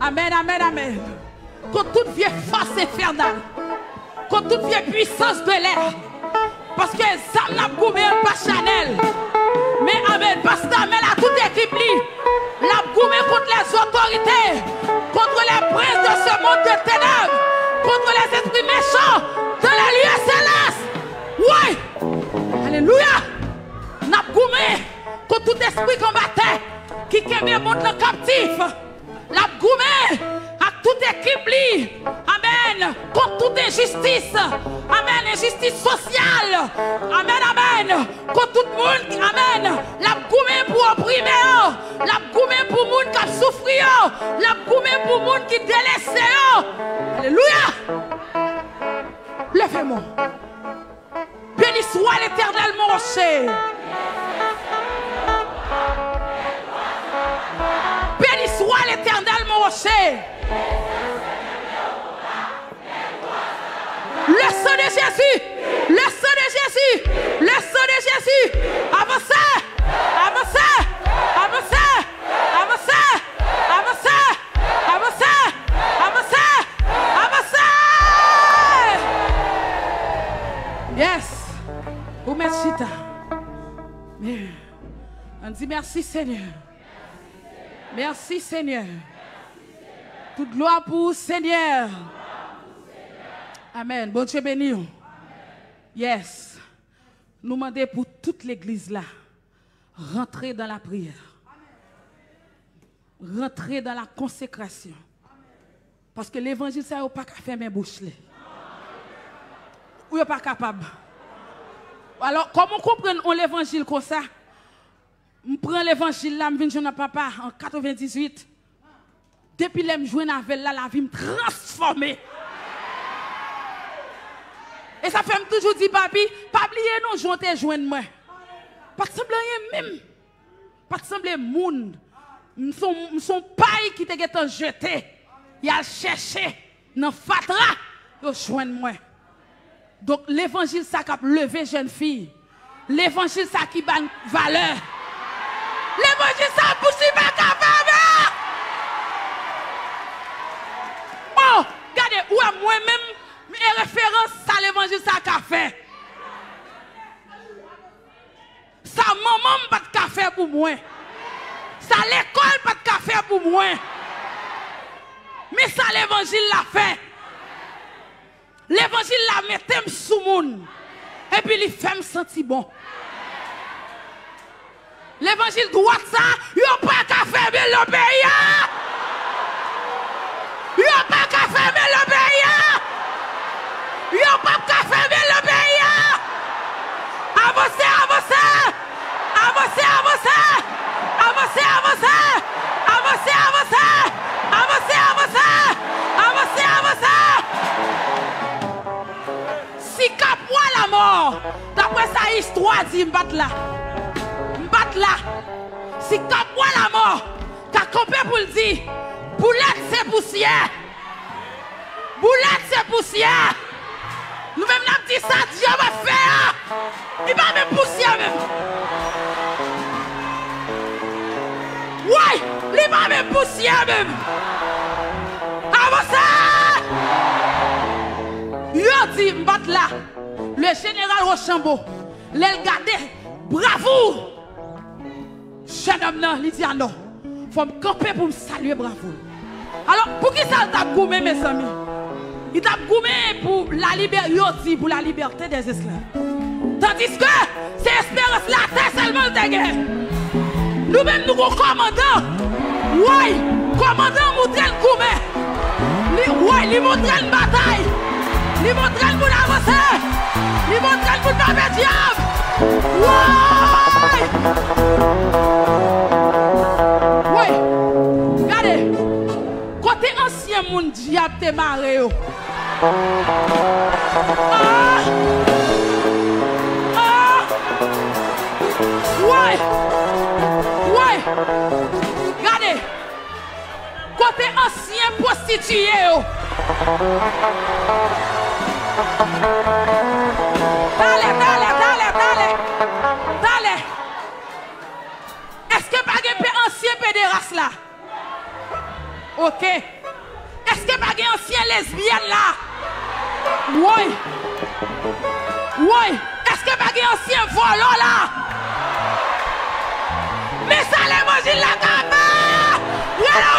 Amen, amen, amen. Contre toute vieille force infernale, contre toute vieille puissance de l'air, parce que ça n'a pas Chanel. Mais amen, parce que amen à toute équipe, la goumé contre les autorités, contre les princes de ce monde de ténèbres, contre les esprits méchants de la lieu céleste. Oui, alléluia. N'a goumé contre tout esprit combattant qui aime le monde captif. La goumé à toute équipe, amen, contre toute injustice, amen, injustice sociale, amen, amen, contre tout le monde, amen, la goumé pour opprimer, la goumé pour le monde qui souffre, la goumé pour le monde qui délaisse, alléluia. Levez-moi, béni soit l'Éternel mon rocher. approcher. Le sang de Jésus. Le sang de Jésus. Le sang de Jésus. Avancez. Avancez. Avancez. Avancez. Avancez. Avancez. Avancez. Avancez. Yes. Vous merci. On dit merci Seigneur. Merci Seigneur. Toute gloire pour vous, Seigneur. Amen. Bon Dieu béni. Yes. Nous demandons pour toute l'église là, rentrer dans la prière. Rentrer dans la consécration. Parce que l'évangile, ça n'est pas qu'à faire mes bouches. Ou n'est pas capable. Alors, comment comprendre l'évangile comme ça? Je prends l'évangile là, je viens de papa en 98. Depuis que je joue avec là, la vie me transformée. Et ça fait toujours dire, papi, pas oublier non, je joindre moi. Pas de sembler même. Pas de sembler monde. Son paille qui te get jeté. Il a cherché dans fatra, il joindre moi. Donc l'évangile ça qui a levé jeune fille. L'évangile ça qui a valeur. L'évangile ça poursuit pas capable. Oh, regardez, où moi-même mes références à l'évangile ça qu'a fait. Ça maman pas de café pour moi. Ça l'école pas de café pour moi. Mais ça l'évangile l'a fait. L'évangile l'a metté sous moun. Et puis il fait me sentir bon. L'évangile droit ça, yo pas qu'à faire le pays. Yo pas qu'à faire le pays. Yo pas qu'à faire le pays. Avancez, avancez. Avancez, avancez. Avancez, avancez. Avancez, avancez. Avancez, avancez. Avancez, avancez. Si cap moi la mort, d'après sa histoire dit m'battre là. Là, si cap moi la mort, t'as campé pour le dire, boulette c'est poussière. Boulette c'est poussière. Nous-mêmes, nous dit ça, Dieu va faire. Il va même poussière même. Oui, il va même poussière même. Avancez. Yo dit, m'bat là, le général Rochambeau, l'el gardé, bravo. Jeune homme, non, il dit non. Il faut me camper pour me saluer, bravo. Alors, pour qui ça t'a goumé, mes amis? Il t'a goumé pour la liberté, pour la liberté des esclaves. Tandis que c'est espérance la terre seulement de guerre. Nous-mêmes, nous sommes commandants. Oui, commandant Moudrel Goumé. Oui, il montre une bataille. Il montre pour avancer. Il montre pour ne pas diable. Oui. Regardez. Côté ancien monde diable te maré. Ouais. Ouais. Regardez. Côté ancien prostitué. Dale. Est-ce que pas un ancien pédéraste là? Ok. Est-ce que pas un ancien lesbienne là? Oui. Oui. Est-ce que pas un ancien volant là? Mais ça l'évangile la capa! Y'a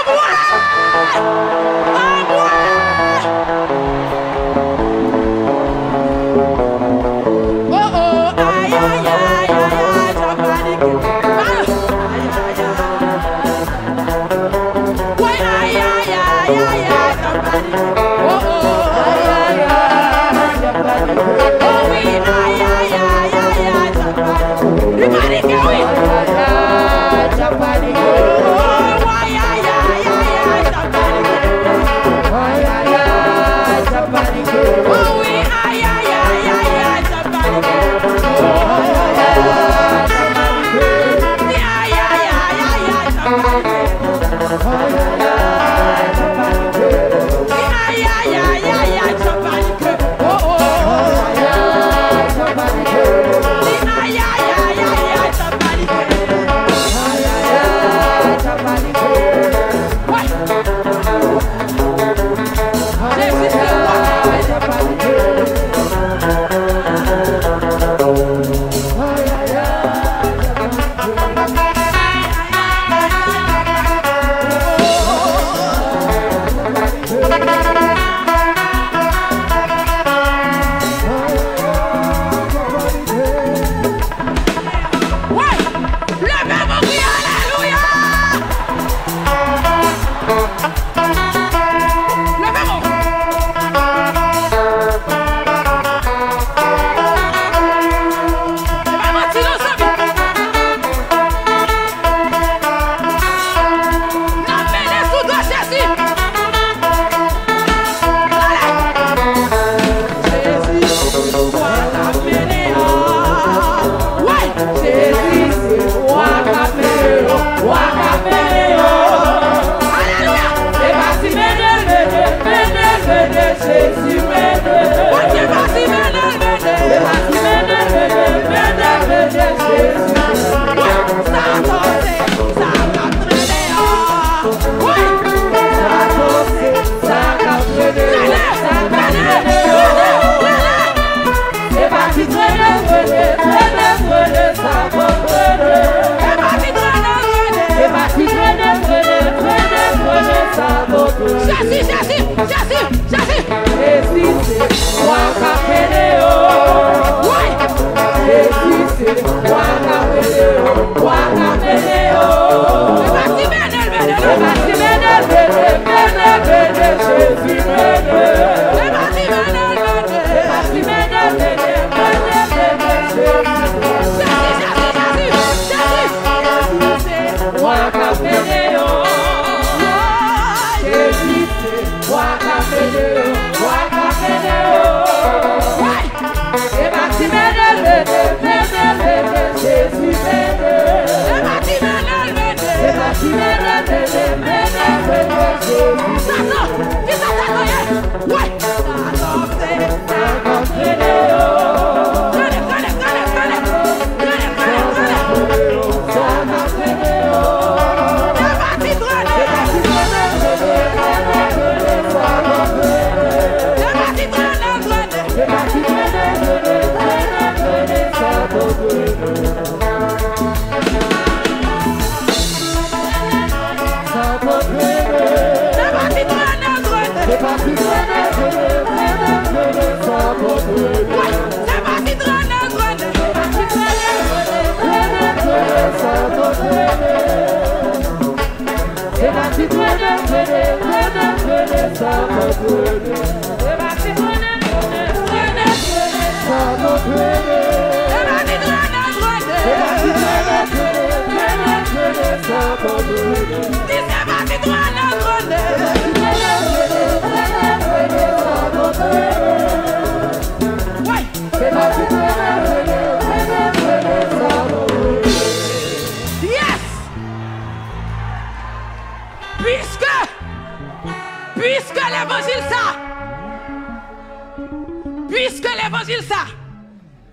Puisque l'évangile ça,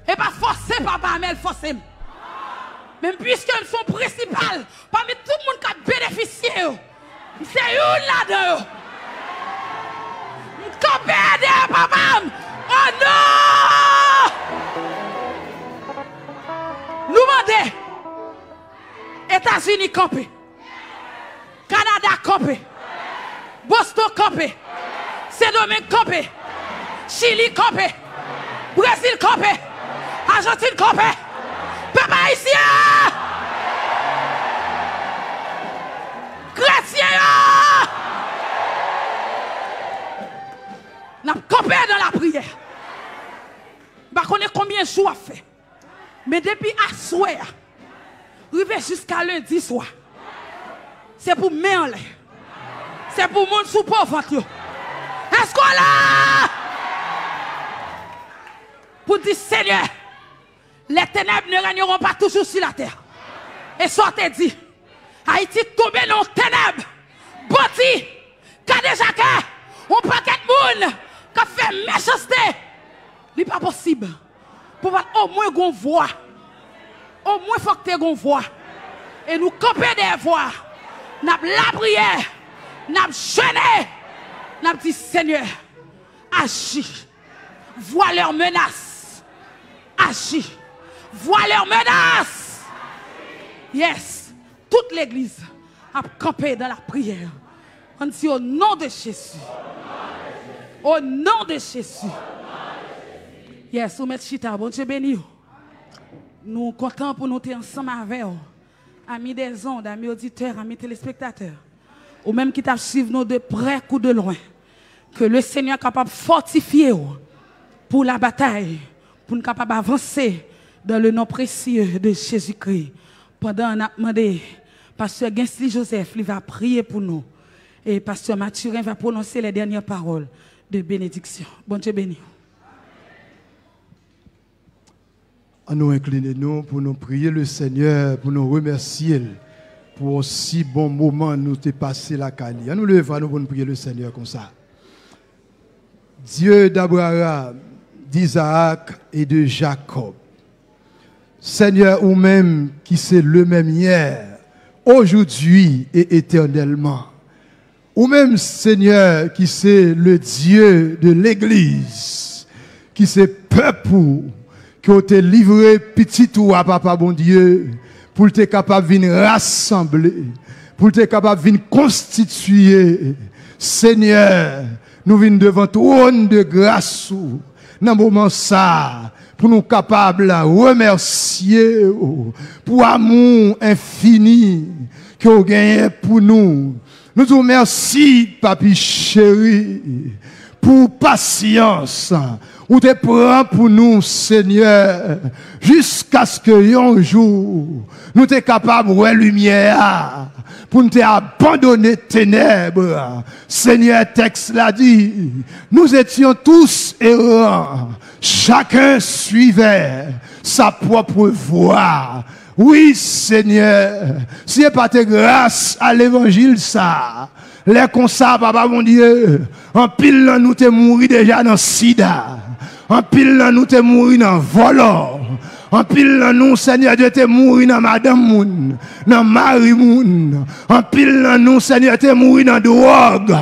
et pas forcé par Bamel, forcé. Même puisque son principal, parmi tout le monde qui a bénéficié, c'est une là-dedans. Campé de papa. Oh non! Nous demandons, États-Unis campé, Canada campé, Boston campé, Saint-Domingue campé, Chili campé, Brésil campé, Argentine campé, papa haïtien, chrétien, n'a campé dans la prière. Bah connaît combien de jours à faire. Mais depuis à soir, arrivé jusqu'à lundi soir, c'est pour mettre en l'air. C'est pour monde sous pauvre. Est-ce qu'on là? Pour dire Seigneur, les ténèbres ne régneront pas toujours sur la terre. Et soit te dit, Haïti tombe dans les ténèbres. Boti, quand déjà on paquet de monde qui fait méchanceté. Ce n'est pas possible. Pour au moins qu'on voit. Au moins il faut que tu aies une voix. Et nous camper des voix. Nous avons la prière. Nous avons jeûné. Nous avons dit Seigneur, agis. Vois leurs menaces. Agis. Vois leurs menaces. Yes. Toute l'église a campé dans la prière. On dit au nom de Jésus. Au nom de Jésus. Yes, vous mettez chita, bon Dieu béni. Nous comptons pour nous être ensemble avec vous. Amis des ondes, amis auditeurs, amis téléspectateurs. Ou même qui t'a suivi nous de près ou de loin. Que le Seigneur est capable de fortifier pour la bataille. Pour nous capable d'avancer dans le nom précieux de Jésus-Christ. Pendant qu'on a demandé, Pasteur Gensly Joseph, il va prier pour nous. Et Pasteur Mathurin va prononcer les dernières paroles de bénédiction. Bon Dieu béni. À nous incliner nous pour nous prier le Seigneur, pour nous remercier pour aussi bon moment nous t'ai passé la Cali. À nous lever nous pour nous prier le Seigneur comme ça. Dieu d'Abraham, d'Isaac et de Jacob. Seigneur, ou même qui c'est le même hier, aujourd'hui et éternellement. Ou même Seigneur qui c'est le Dieu de l'Église, qui c'est peuple qui ont été livrés petit ou à papa bon Dieu, pour être capable de venir rassembler, pour être capable de venir constituer Seigneur, nous venons devant trône de grâce dans le moment ça, pour nous capables de remercier pour l'amour infini que vous gagnez pour nous. Nous vous remercions, papi chéri, pour patience. Ou te prends pour nous, Seigneur, jusqu'à ce que un jour, nous sommes capables de voir lumière, pour nous abandonner ténèbres. Seigneur, texte l'a dit, nous étions tous errants, chacun suivait sa propre voie. Oui, Seigneur, si c'est pas tes grâces à l'évangile, ça, les comme ça, papa, mon Dieu, en pile, nous t'es mouru déjà dans sida. En pile, nous t'es mouru dans volant. En pile, nous, Seigneur Dieu, t'es mouru dans Madame Moun, dans Marie Moun. En pile, nous, Seigneur, t'es mouru dans drogue.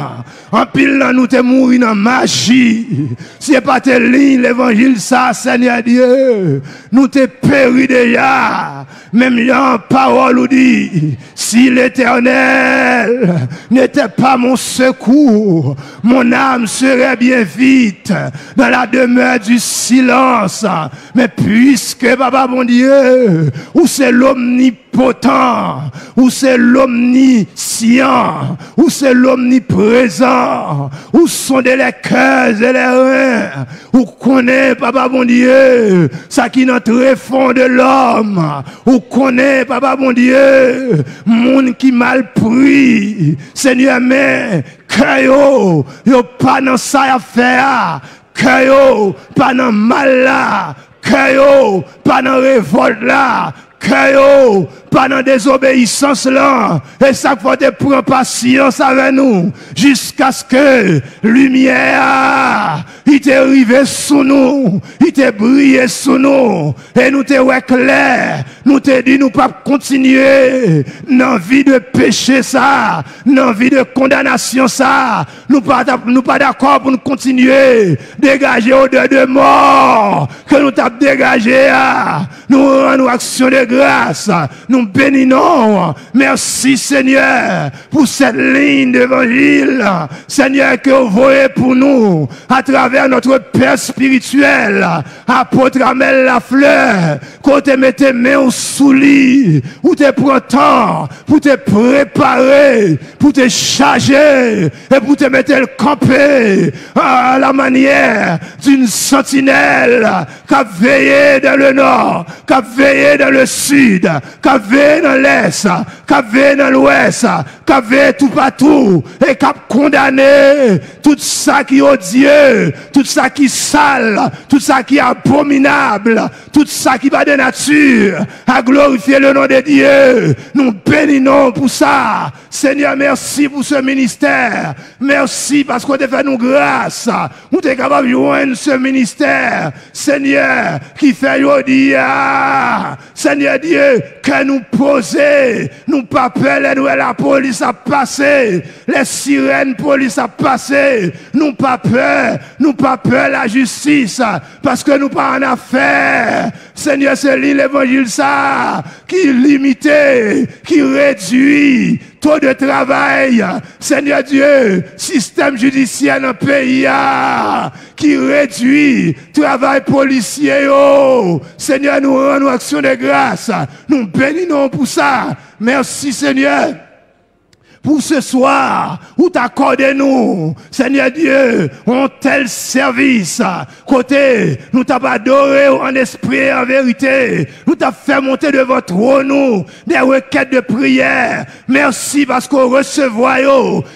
En pile, nous, t'es mouru dans magie. Si c'est pas tes lignes, l'évangile, ça, Seigneur Dieu, nous t'es péri déjà. Même là, parole nous dit, si l'Éternel n'était pas mon secours, mon âme serait bien vite dans la demeure du silence. Mais puisque, papa, mon Dieu, où c'est l'omnipotent, où c'est l'omniscient, où c'est l'omniprésent, où sont les cœurs et les reins, où connaît, papa, mon Dieu, ça qui est notre fond de l'homme, où connaît, papa, mon Dieu, monde qui mal pris, Seigneur, mais, que yo pas dans ça à faire, que yo pas dans mal là, que yo pas dans révolte là, que yo pas dans désobéissance là, et ça faut te prendre patience avec nous, jusqu'à ce que lumière, il t'est arrivé sous nous, il t'est brillé sous nous, et nous t'es ouais clair, nous t'es dit nous pas continuer, dans vie de péché ça, dans vie de condamnation ça, nous pas d'accord pour nous continuer, dégager odeur de mort, que nous t'avons dégagé, nous rendons action de grâce, nous bénissons. Merci Seigneur pour cette ligne d'évangile, Seigneur, que vous voyez pour nous à travers notre Père spirituel, apôtre Amel Lafleur, quand tu mets tes mains sous lit, où tu prends temps pour te préparer, pour te charger et pour te mettre le camper à la manière d'une sentinelle qui a veillé dans le nord, qui a veillé dans le sud, qui a veillé dans l'est, qui a veillé dans l'ouest, qui a veillé tout partout et qui a condamné tout ça qui est odieux, tout ça qui est sale, tout ça qui est abominable, tout ça qui va de nature à glorifier le nom de Dieu. Nous bénissons pour ça. Seigneur, merci pour ce ministère. Merci parce qu'on t'a fait nous grâce. On est capable de joindre ce ministère. Seigneur, qui fait aujourd'hui, Seigneur Dieu, que nous poser. Nous pas peur, la police a passé. Les sirènes police a passé. Nous pas peur la justice. Parce que nous pas en affaire. Seigneur, c'est l'évangile ça, qui limite, qui réduit taux de travail. Seigneur Dieu, système judiciaire dans le pays, qui réduit travail policier. Seigneur, nous rendons action de grâce. Nous bénissons pour ça. Merci Seigneur. Pour ce soir, où t'accordez-nous, Seigneur Dieu, un tel service, côté, nous t'avons adoré en esprit et en vérité, nous t'avons fait monter devant trône, des requêtes de prière. Merci parce qu'on recevra,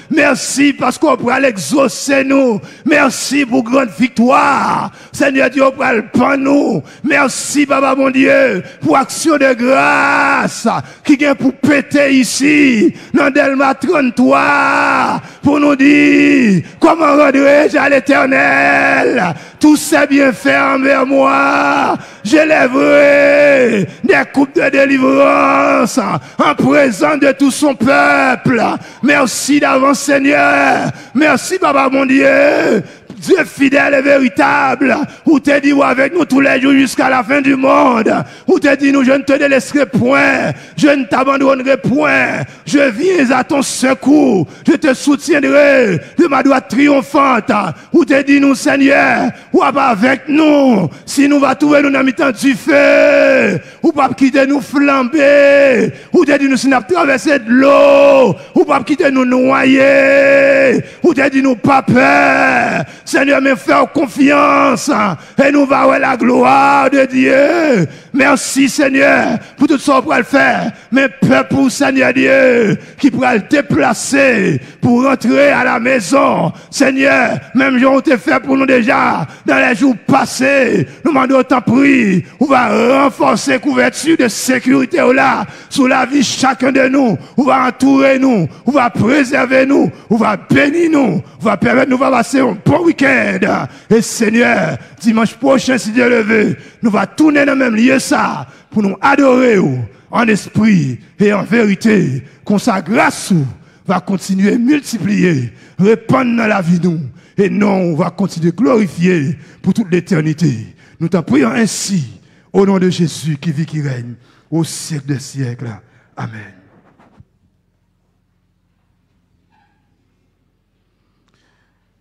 merci parce qu'on pourra l'exaucer nous, merci pour grande victoire, Seigneur Dieu, pour le pan nous, merci Papa mon Dieu, pour action de grâce, qui vient pour péter ici, dans Delma 33 pour nous dire comment rendrai-je à l'Éternel tous ces bienfaits envers moi. Je lèverai des coupes de délivrance en présence de tout son peuple. Merci d'avance Seigneur. Merci Papa mon Dieu. Dieu fidèle et véritable, où t'es dit avec nous tous les jours jusqu'à la fin du monde, où t'es dit nous je ne te délaisserai point, je ne t'abandonnerai point, je viens à ton secours, je te soutiendrai de ma droite triomphante, où t'es dit nous Seigneur, ou pas avec nous, si nous va trouver nous dans mi-temps du feu, ou pas quitter nous flamber, ou t'es dit nous si nous traverser de l'eau, ou pas quitter nous noyer, ou t'es dit nous pas peur, Seigneur, mais faire confiance, et nous va voir la gloire de Dieu. Merci Seigneur, pour tout ce qu'on peut le faire, mais peuple pour Seigneur Dieu, qui pourra le déplacer, pour rentrer à la maison, Seigneur, même jour on te fait pour nous déjà, dans les jours passés, nous demandons autant prix, on va renforcer couverture de sécurité là, sous la vie chacun de nous, on va entourer nous, on va préserver nous, on va bénir nous, on va permettre nous de passer un bon week-end. Et Seigneur, dimanche prochain, si Dieu le veut, nous va tourner dans le même lieu ça, pour nous adorer en esprit et en vérité, qu'on sa grâce va continuer à multiplier, répandre dans la vie nous, et non, on va continuer à glorifier pour toute l'éternité. Nous t'en prions ainsi, au nom de Jésus qui vit, qui règne, au siècle des siècles. Amen.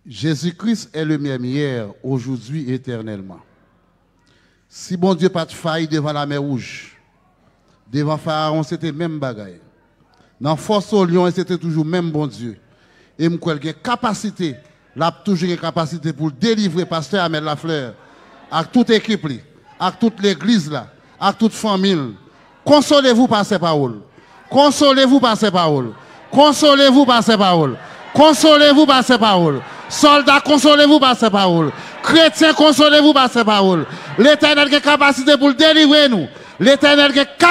Jésus-Christ est le même hier, aujourd'hui et éternellement. Si bon Dieu pas de faille devant la mer rouge, devant Pharaon, c'était même bagaille. Dans force au lion, c'était toujours même bon Dieu. Et je crois qu'il y a capacité, là toujours une capacité pour délivrer pasteur Ahmed Lafleur, avec toute équipe, avec toute l'église, avec toute famille. Consolez-vous par ces paroles. Consolez-vous par ces paroles. Consolez-vous par ces paroles. Consolez-vous par ces paroles. Soldats, consolez-vous par ces paroles. Chrétiens, consolez-vous par ces paroles. L'Éternel qui a capacité pour délivrer nous. L'Éternel qui a capacité